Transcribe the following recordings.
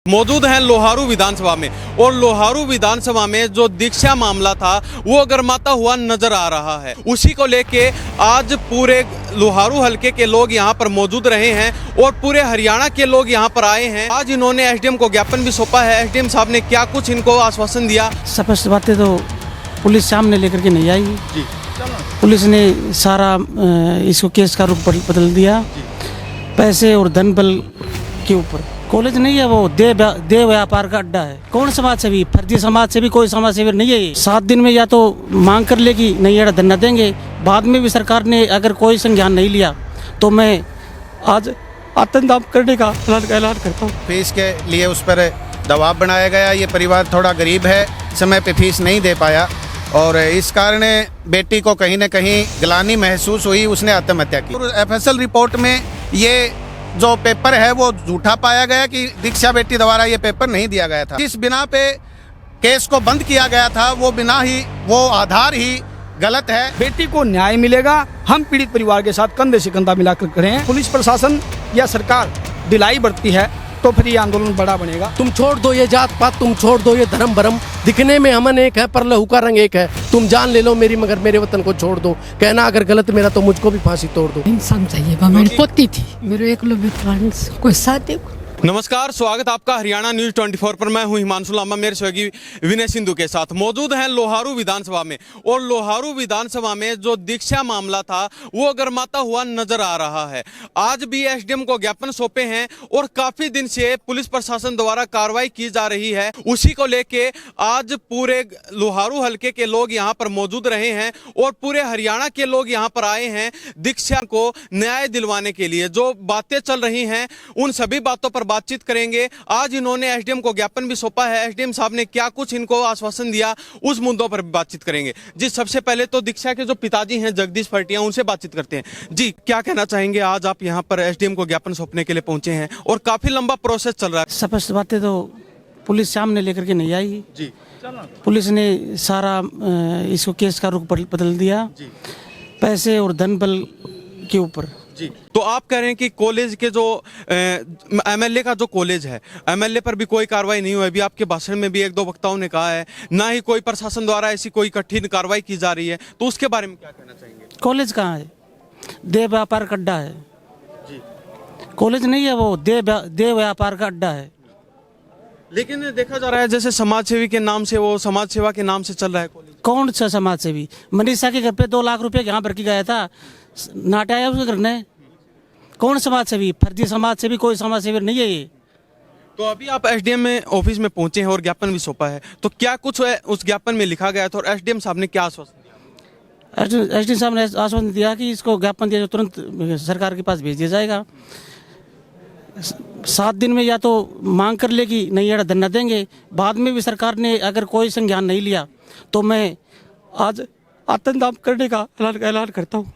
मौजूद हैं लोहारू विधानसभा में और लोहारू विधानसभा में जो दीक्षा मामला था वो गर्माता हुआ नजर आ रहा है। उसी को लेके आज पूरे लोहारू हलके के लोग यहां पर मौजूद रहे हैं और पूरे हरियाणा के लोग यहां पर आए हैं। आज इन्होंने एसडीएम को ज्ञापन भी सौंपा है। एसडीएम साहब ने क्या कुछ इनको आश्वासन दिया? स्पष्ट बातें तो पुलिस सामने लेकर के नहीं आई जी। पुलिस ने सारा इसको केस का रुख बदल दिया पैसे और धन बल के ऊपर। कॉलेज नहीं है, वो देह व्यापार का अड्डा है। कौन समाज सेवी? फर्जी समाज सेवी कोई समाज सेवी नहीं है। ये 7 दिन में या तो मांग कर लेगी, नहीं एड़ा धरना देंगे। बाद में भी सरकार ने अगर कोई संज्ञान नहीं लिया तो मैं आज आत्मदाह करने का ऐलान करता हूँ। फीस के लिए उस पर दबाव बनाया गया। ये परिवार थोड़ा गरीब है, समय पे फीस नहीं दे पाया और इस कारण बेटी को कहीं न कहीं ग्लानि महसूस हुई, उसने आत्महत्या की। एफएसएल रिपोर्ट में ये जो पेपर है वो झूठा पाया गया कि दीक्षा बेटी द्वारा ये पेपर नहीं दिया गया था। इस बिना पे केस को बंद किया गया था, वो आधार ही गलत है। बेटी को न्याय मिलेगा। हम पीड़ित परिवार के साथ कंधे से कंधा मिलाकर खड़े हैं। पुलिस प्रशासन या सरकार ढिलाई बरतती है तो फिर ये आंदोलन बड़ा बनेगा। तुम छोड़ दो ये जात पात, तुम छोड़ दो ये धर्म भरम। दिखने में हमन एक है पर लहू का रंग एक है। तुम जान ले लो मेरी, मगर मेरे वतन को छोड़ दो। कहना अगर गलत मेरा तो मुझको भी फांसी तोड़ दो। इंसान चाहिए। मेरी पोती थी, मेरे एकलव्य फ्रेंड्स कोई साथ दे। नमस्कार, स्वागत आपका हरियाणा न्यूज 24 पर। मैं हूं हिमांशु लांबा, मेरे सहयोगी विनय सिंधु के साथ। मौजूद हैं लोहारू विधानसभा में और लोहारू विधानसभा में जो दीक्षा मामला था वो गर्माता हुआ नजर आ रहा है। आज भी एसडीएम को ज्ञापन सौंपे हैं और काफी दिन से पुलिस प्रशासन द्वारा कार्रवाई की जा रही है। उसी को लेके आज पूरे लोहारू हलके के लोग यहाँ पर मौजूद रहे हैं और पूरे हरियाणा के लोग यहाँ पर आए हैं दीक्षा को न्याय दिलवाने के लिए। जो बातें चल रही हैं उन सभी बातों पर बातचीत करेंगे। आज इन्होंने एसडीएम को ज्ञापन भी सौंपा है। एसडीएम साहब ने क्या कुछ इनको आश्वासन दिया उस मुद्दों पर भी बातचीत करेंगे। जी, सबसे पहले तो दीक्षा के जो पिताजी हैं जगदीश फरटिया, उनसे बातचीत करते हैं। जी, क्या कहना चाहेंगे? आज आप यहाँ पर एसडीएम को ज्ञापन सौंपने के लिए पहुंचे हैं और काफी लंबा प्रोसेस चल रहा है। स्पष्ट बातें तो पुलिस सामने लेकर के नहीं आई जी। पुलिस ने सारा इसको केस का रुख बदल दिया पैसे और धन बल के ऊपर जी। तो आप कह रहे हैं कि कॉलेज के जो एमएलए का जो कॉलेज है, एमएलए पर भी कोई कार्रवाई नहीं हुई। अभी आपके भाषण में भी 1-2 वक्ताओं ने कहा है ना ही कोई प्रशासन द्वारा ऐसी कोई कठिन कार्रवाई की जा रही है, तो उसके बारे में क्या कहना चाहेंगे? कॉलेज कहाँ है? देह व्यापार का अड्डा है जी। कॉलेज नहीं है, वो देह व्यापार का अड्डा है। लेकिन देखा जा रहा है जैसे समाज सेवी के नाम से, वो समाज सेवा के नाम से चल रहा है कॉलेज। कौन सा समाज सेवी? मनीषा के घर पे 2 लाख रुपए यहाँ भर के गया था, नाटे आया उसके घर ने। कौन समाज सेवी? फर्जी समाज सेवी कोई समाज सेवी नहीं है ये। तो अभी आप एसडीएम में ऑफिस में पहुंचे हैं और ज्ञापन भी सौंपा है, तो क्या कुछ उस ज्ञापन में लिखा गया था और एसडीएम साहब ने क्या आश्वासन दिया? एसडीएम साहब ने आश्वासन दिया कि इसको ज्ञापन दिया तुरंत सरकार के पास भेज दिया जाएगा। 7 दिन में या तो मांग कर लेगी, नहीं एड़ा धरना देंगे। बाद में भी सरकार ने अगर कोई संज्ञान नहीं लिया तो मैं आज आत्मदाह करने का ऐलान करता हूँ।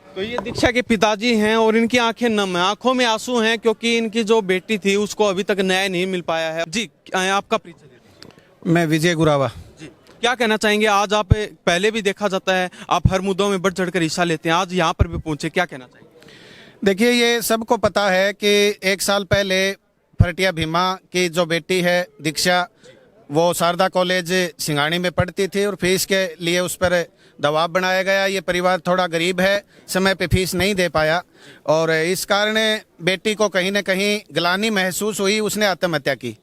तो ये दीक्षा के पिताजी हैं और इनकी आंखें नम हैं, आंखों में आंसू हैं, क्योंकि इनकी जो बेटी थी उसको अभी तक न्याय नहीं मिल पाया है। जी, आपका परिचय? मैं विजय गुरावा। जी, क्या कहना चाहेंगे? आज आप, पहले भी देखा जाता है आप हर मुद्दों में बढ़ चढ़कर हिस्सा लेते हैं, आज यहाँ पर भी पहुंचे, क्या कहना चाहेंगे? देखिए, ये सबको पता है कि 1 साल पहले फरटिया भीमा की जो बेटी है दीक्षा, वो शारदा कॉलेज सिंगाणी में पढ़ती थी और फीस के लिए उस पर दबाव बनाया गया। ये परिवार थोड़ा गरीब है, समय पे फीस नहीं दे पाया और इस कारण बेटी को कहीं न कहीं ग्लानि महसूस हुई, उसने आत्महत्या की।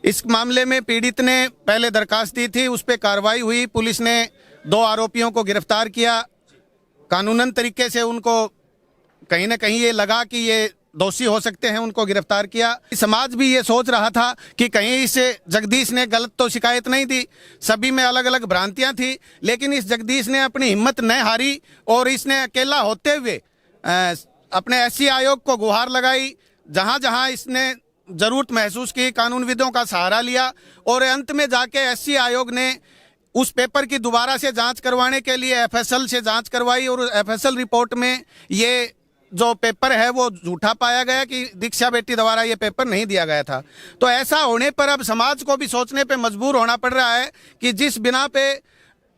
इस मामले में पीड़ित ने पहले दरखास्त दी थी, उस पर कार्रवाई हुई। पुलिस ने 2 आरोपियों को गिरफ्तार किया। कानूनन तरीके से उनको कहीं ना कहीं ये लगा कि ये दोषी हो सकते हैं, उनको गिरफ्तार किया। समाज भी ये सोच रहा था कि कहीं इस जगदीश ने गलत तो शिकायत नहीं दी, सभी में अलग अलग भ्रांतियां थी, लेकिन इस जगदीश ने अपनी हिम्मत न हारी और इसने अकेला होते हुए अपने एससी आयोग को गुहार लगाई। जहां जहां इसने जरूरत महसूस की, कानूनविदों का सहारा लिया और अंत में जाके एससी आयोग ने उस पेपर की दोबारा से जांच करवाने के लिए एफएसएल से जांच करवाई और एफएसएल रिपोर्ट में ये जो पेपर है वो झूठा पाया गया कि दीक्षा बेटी द्वारा ये पेपर नहीं दिया गया था। तो ऐसा होने पर अब समाज को भी सोचने पे मजबूर होना पड़ रहा है कि जिस बिना पे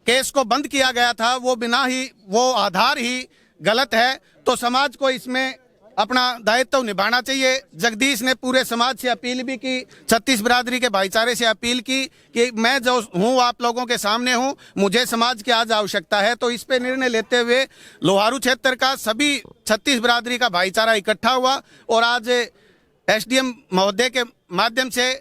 केस को बंद किया गया था वो आधार ही गलत है। तो समाज को इसमें अपना दायित्व निभाना चाहिए। जगदीश ने पूरे समाज से अपील भी की, 36 बिरादरी के भाईचारे से अपील की कि मैं जो हूँ आप लोगों के सामने हूँ, मुझे समाज की आज आवश्यकता है। तो इस पे निर्णय लेते हुए लोहारू क्षेत्र का सभी 36 बिरादरी का भाईचारा इकट्ठा हुआ और आज एसडीएम महोदय के माध्यम से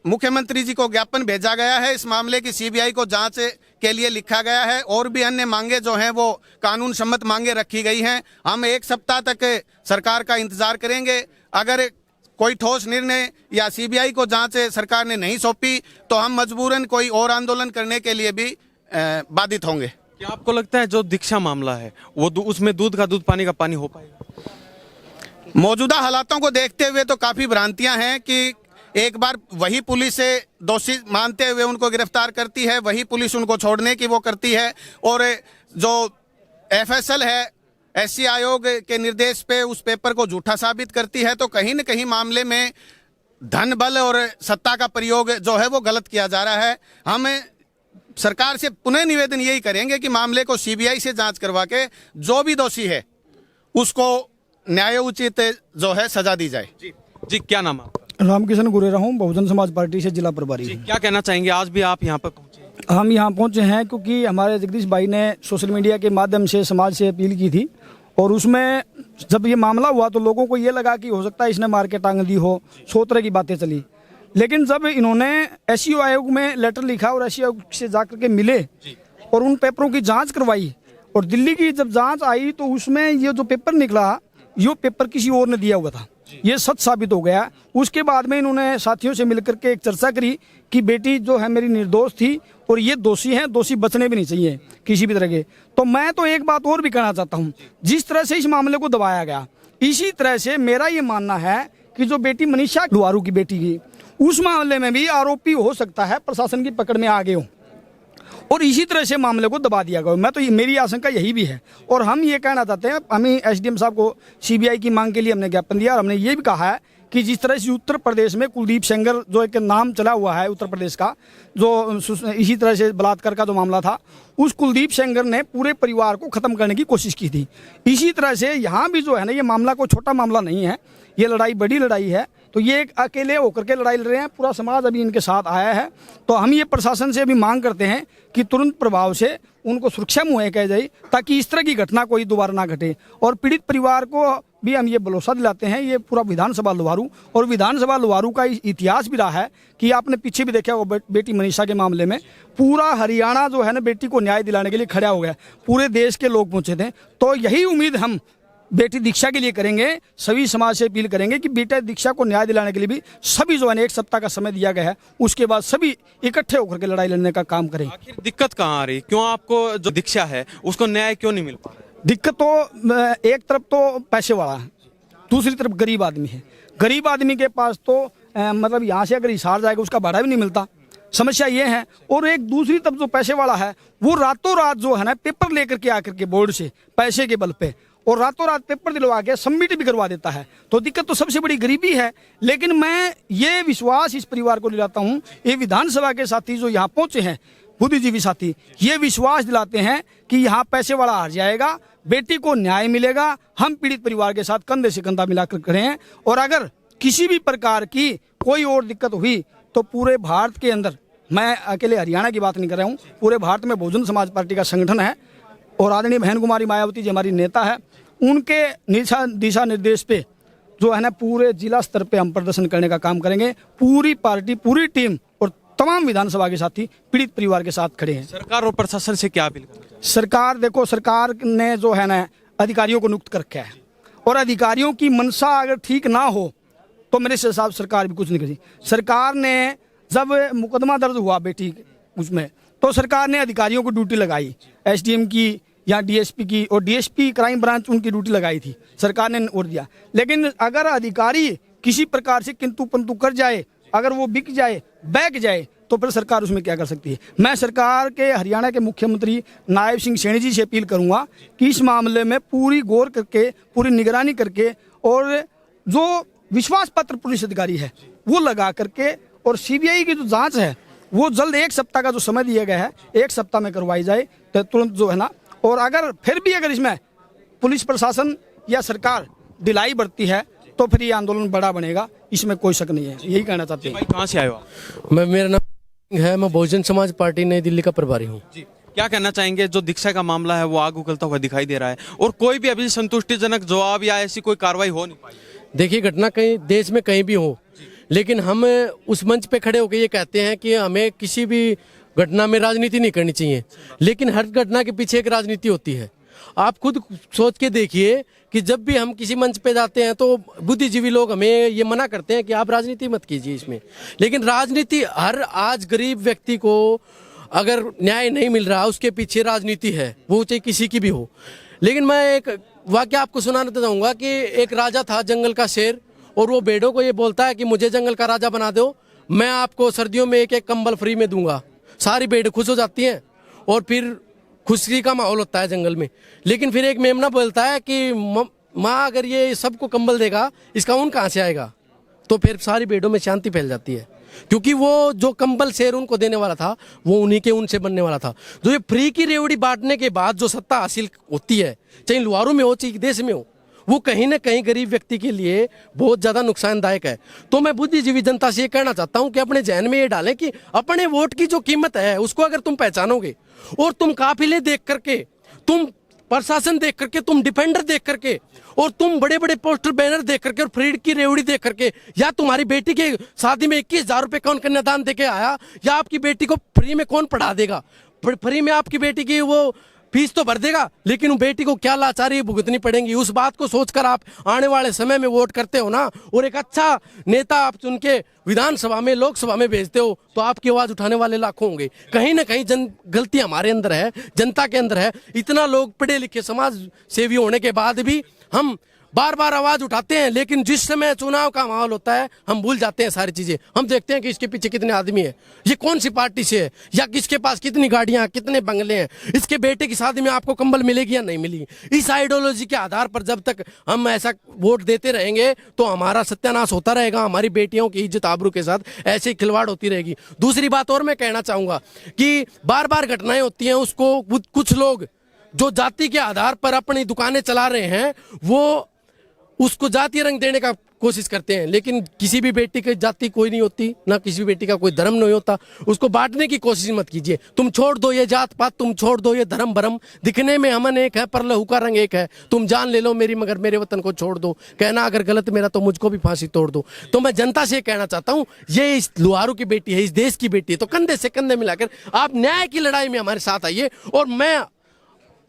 मुख्यमंत्री जी को ज्ञापन भेजा गया है। इस मामले की सीबीआई को जांच के लिए लिखा गया है और भी अन्य मांगे जो हैं वो कानून सम्मत मांगे रखी गई हैं। हम 1 सप्ताह तक सरकार का इंतजार करेंगे। अगर कोई ठोस निर्णय या सीबीआई को जांच सरकार ने नहीं सौंपी तो हम मजबूरन कोई और आंदोलन करने के लिए भी बाधित होंगे। क्या आपको लगता है जो दीक्षा मामला है वो उसमें दूध का दूध पानी का पानी हो पाएगा? मौजूदा हालातों को देखते हुए तो काफ़ी भ्रांतियां हैं कि एक बार वही पुलिस से दोषी मानते हुए उनको गिरफ्तार करती है, वही पुलिस उनको छोड़ने की वो करती है और जो एफएसएल है एससी आयोग के निर्देश पे उस पेपर को झूठा साबित करती है। तो कहीं न कहीं मामले में धन बल और सत्ता का प्रयोग जो है वो गलत किया जा रहा है। हम सरकार से पुनः निवेदन यही करेंगे कि मामले को सीबीआई से जांच करवा के जो भी दोषी है उसको न्यायोचित जो है सजा दी जाए। जी क्या नाम है? रामकिशन गुरेरा हूँ, बहुजन समाज पार्टी से जिला प्रभारी जी हूँ। क्या कहना चाहेंगे? आज भी आप यहाँ पर पहुँचे? हम यहाँ पहुँचे हैं क्योंकि हमारे जगदीश भाई ने सोशल मीडिया के माध्यम से समाज से अपील की थी और उसमें जब ये मामला हुआ तो लोगों को ये लगा कि हो सकता है इसने मार के टांग दी हो, 100 तरह की बातें चली। लेकिन जब इन्होंने एससीओ आयोग में लेटर लिखा और एससीओ आयोग से जाकर के मिले और उन पेपरों की जाँच करवाई और दिल्ली की जब जाँच आई तो उसमें ये जो पेपर निकला ये पेपर किसी और ने दिया हुआ था, ये सच साबित हो गया। उसके बाद में इन्होंने साथियों से मिलकर के एक चर्चा करी कि बेटी जो है मेरी निर्दोष थी और ये दोषी हैं, दोषी बचने भी नहीं चाहिए किसी भी तरह के। तो मैं तो एक बात और भी कहना चाहता हूँ, जिस तरह से इस मामले को दबाया गया इसी तरह से मेरा ये मानना है कि जो बेटी मनीषा लोहारू की बेटी की उस मामले में भी आरोपी हो सकता है प्रशासन की पकड़ में आ गए हो और इसी तरह से मामले को दबा दिया गया। मैं तो मेरी आशंका यही भी है और हम ये कहना चाहते हैं, हम एसडीएम साहब को सीबीआई की मांग के लिए हमने ज्ञापन दिया और हमने ये भी कहा है कि जिस तरह से उत्तर प्रदेश में कुलदीप सेंगर जो एक नाम चला हुआ है उत्तर प्रदेश का, जो इसी तरह से बलात्कार का जो मामला था, उस कुलदीप सेंगर ने पूरे परिवार को ख़त्म करने की कोशिश की थी। इसी तरह से यहाँ भी जो है ना, ये मामला कोई छोटा मामला नहीं है, ये लड़ाई बड़ी लड़ाई है। तो ये एक अकेले होकर के लड़ाई लड़ रहे हैं, पूरा समाज अभी इनके साथ आया है। तो हम ये प्रशासन से अभी मांग करते हैं कि तुरंत प्रभाव से उनको सुरक्षा मुहैया की जाए ताकि इस तरह की घटना कोई दोबारा ना घटे। और पीड़ित परिवार को भी हम ये भरोसा दिलाते हैं, ये पूरा विधानसभा लोहारू और विधानसभा लोहारू का इतिहास भी रहा है कि आपने पीछे भी देखा वो बेटी मनीषा के मामले में पूरा हरियाणा जो है ना बेटी को न्याय दिलाने के लिए खड़ा हो गया, पूरे देश के लोग पहुंचे थे। तो यही उम्मीद हम बेटी दीक्षा के लिए करेंगे, सभी समाज से अपील करेंगे कि बेटा दीक्षा को न्याय दिलाने के लिए भी सभी जो है 1 सप्ताह का समय दिया गया है, उसके बाद सभी इकट्ठे होकर के लड़ाई लड़ने का काम करें। आखिर दिक्कत कहाँ आ रही? क्यों आपको जो दीक्षा है उसको न्याय क्यों नहीं मिल पा रहा? दिक्कत तो एक तरफ तो पैसे वाला है, दूसरी तरफ गरीब आदमी है। गरीब आदमी के पास तो मतलब यहाँ से अगर हिसार जाएगा उसका भाड़ा भी नहीं मिलता, समस्या ये है। और एक दूसरी तरफ जो पैसे वाला है वो रातों रात जो है ना पेपर लेकर के आकर के बोर्ड से पैसे के बल पे और रातों रात पेपर दिलवा के सबमिट भी करवा देता है। तो दिक्कत तो सबसे बड़ी गरीबी है। लेकिन मैं ये विश्वास इस परिवार को दिलाता हूँ, ये विधानसभा के साथी जो यहाँ पहुँचे हैं बुद्धिजीवी साथी, ये विश्वास दिलाते हैं कि यहाँ पैसे वाला हार जाएगा, बेटी को न्याय मिलेगा। हम पीड़ित परिवार के साथ कंधे से कंधा मिलाकर खड़े हैं और अगर किसी भी प्रकार की कोई और दिक्कत हुई तो पूरे भारत के अंदर, मैं अकेले हरियाणा की बात नहीं कर रहा हूँ, पूरे भारत में बहुजन समाज पार्टी का संगठन है और आदरणीय बहन कुमारी मायावती जी हमारी नेता है, उनके दिशा निर्देश पे जो है ना पूरे जिला स्तर पे हम प्रदर्शन करने का काम करेंगे। पूरी पार्टी, पूरी टीम और तमाम विधानसभा के साथी पीड़ित परिवार के साथ खड़े हैं। सरकार और प्रशासन से क्या अपील करें? सरकार देखो, सरकार ने जो है ना अधिकारियों को नियुक्त कर रखा है और अधिकारियों की मंशा अगर ठीक ना हो तो मेरे हिसाब सरकार भी कुछ नहीं करी। सरकार ने जब मुकदमा दर्ज हुआ बेटी उसमें तो सरकार ने अधिकारियों को ड्यूटी लगाई, एसडीएम की या डीएसपी की, और डीएसपी क्राइम ब्रांच उनकी ड्यूटी लगाई थी, सरकार ने और दिया। लेकिन अगर अधिकारी किसी प्रकार से किंतु परंतु कर जाए, अगर वो बिक जाए, बैक जाए, तो फिर सरकार उसमें क्या कर सकती है। मैं सरकार के हरियाणा के मुख्यमंत्री नायब सिंह सैनी जी से अपील करूंगा कि इस मामले में पूरी गौर करके, पूरी निगरानी करके और जो विश्वास पात्र पुलिस अधिकारी है वो लगा करके और सीबीआई की जो जांच है वो जल्द 1 सप्ताह का जो समय दिया गया है 1 सप्ताह में करवाई जाए तो तुरंत जो है ना। और अगर फिर भी अगर इसमें पुलिस प्रशासन या सरकार ढिलाई बढ़ती है तो फिर ये आंदोलन बड़ा बनेगा, इसमें कोई शक नहीं है। यही कहना चाहते हैं। भाई कहाँ से आए हो आप? मेरा नाम है, मैं बहुजन समाज पार्टी नई दिल्ली का प्रभारी हूँ। क्या कहना चाहेंगे? जो दीक्षा का मामला है वो आग उगलता हुआ दिखाई दे रहा है और कोई भी अभी संतुष्टिजनक जवाब या ऐसी कोई कार्रवाई हो नहीं पाई। देखिए, घटना कहीं देश में कहीं भी हो, लेकिन हम उस मंच पे खड़े होकर ये कहते हैं कि हमें किसी भी घटना में राजनीति नहीं करनी चाहिए, लेकिन हर घटना के पीछे एक राजनीति होती है। आप खुद सोच के देखिए कि जब भी हम किसी मंच पे जाते हैं तो बुद्धिजीवी लोग हमें ये मना करते हैं कि आप राजनीति मत कीजिए इसमें, लेकिन राजनीति हर आज गरीब व्यक्ति को अगर न्याय नहीं मिल रहा उसके पीछे राजनीति है, वो चाहे किसी की भी हो। लेकिन मैं एक वाक्य आपको सुनाना चाहूँगा कि एक राजा था जंगल का शेर, और वो भेड़ों को ये बोलता है कि मुझे जंगल का राजा बना दो, मैं आपको सर्दियों में एक एक कंबल फ्री में दूंगा। सारी भेड़ खुश हो जाती हैं और फिर खुशी का माहौल होता है जंगल में। लेकिन फिर एक मेमना बोलता है कि माँ अगर ये सबको कंबल देगा इसका ऊन कहाँ से आएगा? तो फिर सारी भेड़ों में शांति फैल जाती है, क्योंकि वो जो कंबल शेर उनको देने वाला था वो उन्हीं के ऊन से बनने वाला था। जो ये फ्री की रेवड़ी बांटने के बाद जो सत्ता हासिल होती है, चाहे लुहारू में हो चाहे देश में हो, वो कहीं ना कहीं गरीब व्यक्ति के लिए बहुत ज्यादा नुकसानदायक है। तो मैं बुद्धिजीवी जनता से ये कहना चाहता हूं कि अपने जहन में ये डालें कि अपने वोट की जो कीमत है उसको अगर तुम पहचानोगे और तुम काफिले देख करके, तुम प्रशासन देख करके, तुम डिफेंडर देख करके और तुम बड़े बड़े पोस्टर बैनर देख करके और फ्री की रेवड़ी देख करके, या तुम्हारी बेटी के शादी में 21,000 रुपए कौन कन्यादान देके आया, या आपकी बेटी को फ्री में कौन पढ़ा देगा, फ्री में आपकी बेटी की वो फीस तो भर देगा, लेकिन उन बेटी को क्या लाचारी भुगतनी पड़ेगी, उस बात को सोचकर आप आने वाले समय में वोट करते हो ना, और एक अच्छा नेता आप चुन के विधानसभा में, लोकसभा में भेजते हो, तो आपकी आवाज उठाने वाले लाखों होंगे। कहीं ना कहीं गलती हमारे अंदर है, जनता के अंदर है। इतना लोग पढ़े लिखे समाज सेवी होने के बाद भी हम बार बार आवाज उठाते हैं, लेकिन जिस समय चुनाव का माहौल होता है हम भूल जाते हैं सारी चीजें। हम देखते हैं कि इसके पीछे कितने आदमी है, ये कौन सी पार्टी से है, या किसके पास कितनी गाड़ियां, कितने बंगले हैं, इसके बेटे की शादी में आपको कंबल मिलेगी या नहीं मिलेगी। इस आइडियोलॉजी के आधार पर जब तक हम ऐसा वोट देते रहेंगे तो हमारा सत्यानाश होता रहेगा, हमारी बेटियों की इज्जत आबरू के साथ ऐसे ही खिलवाड़ होती रहेगी। दूसरी बात और मैं कहना चाहूंगा कि बार बार घटनाएं होती हैं, उसको कुछ लोग जो जाति के आधार पर अपनी दुकानें चला रहे हैं वो उसको जातीय रंग देने का कोशिश करते हैं, लेकिन किसी भी बेटी की जाति कोई नहीं होती, ना किसी भी बेटी का कोई धर्म नहीं होता, उसको बांटने की कोशिश मत कीजिए। तुम छोड़ दो ये जात पात, तुम छोड़ दो ये धर्म भरम, दिखने में हमन एक है पर लहू का रंग एक है, तुम जान ले लो मेरी मगर मेरे वतन को छोड़ दो, कहना अगर गलत मेरा तो मुझको भी फांसी तोड़ दो। तो मैं जनता से कहना चाहता हूँ, ये इस लुहारू की बेटी है, इस देश की बेटी है, तो कंधे से कंधे मिलाकर आप न्याय की लड़ाई में हमारे साथ आइए। और मैं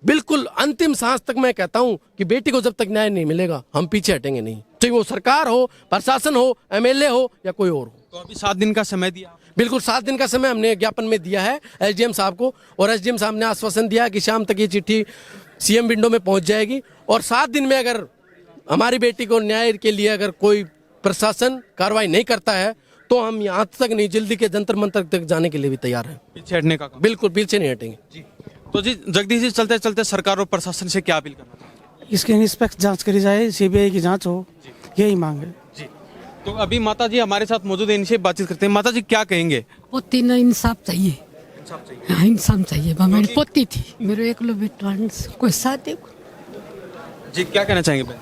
बिल्कुल अंतिम सांस तक मैं कहता हूं कि बेटी को जब तक न्याय नहीं मिलेगा हम पीछे हटेंगे नहीं, चाहे वो सरकार हो, प्रशासन हो, एमएलए हो या कोई और हो। तो अभी 7 दिन का समय दिया? बिल्कुल 7 दिन का समय हमने ज्ञापन में दिया है एसडीएम साहब को, और एसडीएम साहब ने आश्वासन दिया कि शाम तक ये चिट्ठी सीएम विंडो में पहुंच जाएगी, और 7 दिन में अगर हमारी बेटी को न्याय के लिए अगर कोई प्रशासन कार्रवाई नहीं करता है तो हम यहाँ तक नहीं, जल्दी के जंतर मंतर तक जाने के लिए भी तैयार है। पीछे हटने का? बिल्कुल पीछे नहीं हटेंगे। तो जी जगदीश जी, चलते चलते सरकार और प्रशासन से क्या अपील करना? इसकी निष्पक्ष जांच करी जाए, सीबीआई की जांच हो, यही मांग है। जी, तो अभी माता जी हमारे साथ मौजूद है, इनसे बातचीत करते हैं। माता जी क्या कहेंगे? पोती ना इंसाफ चाहिए, हाँ इंसाफ चाहिए। मेरी पोती थी, मेरे एक बेटा, कोई साथ जी क्या कहना चाहेंगे?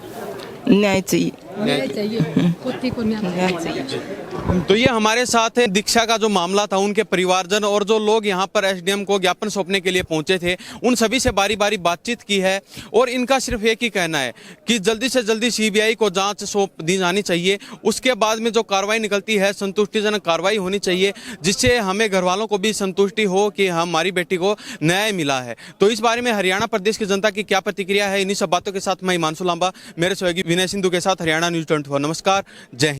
न्याय चाहिए, न्याय चाहिए, पोती को न्याय चाहिए। तो ये हमारे साथ है दीक्षा का जो मामला था, उनके परिवारजन और जो लोग यहाँ पर एसडीएम को ज्ञापन सौंपने के लिए पहुंचे थे, उन सभी से बारी बारी बातचीत की है, और इनका सिर्फ एक ही कहना है कि जल्दी से जल्दी सीबीआई को जांच सौंप दी जानी चाहिए। उसके बाद में जो कार्रवाई निकलती है संतुष्टिजनक कार्रवाई होनी चाहिए, जिससे हमें घर वालों को भी संतुष्टि हो कि हमारी बेटी को न्याय मिला है। तो इस बारे में हरियाणा प्रदेश की जनता की क्या प्रतिक्रिया है, इन्हीं सब बातों के साथ मैं हिमांशु लांबा मेरे सहयोगी विनय सिंधु के साथ हरियाणा न्यूज़ 24। नमस्कार, जय हिंद।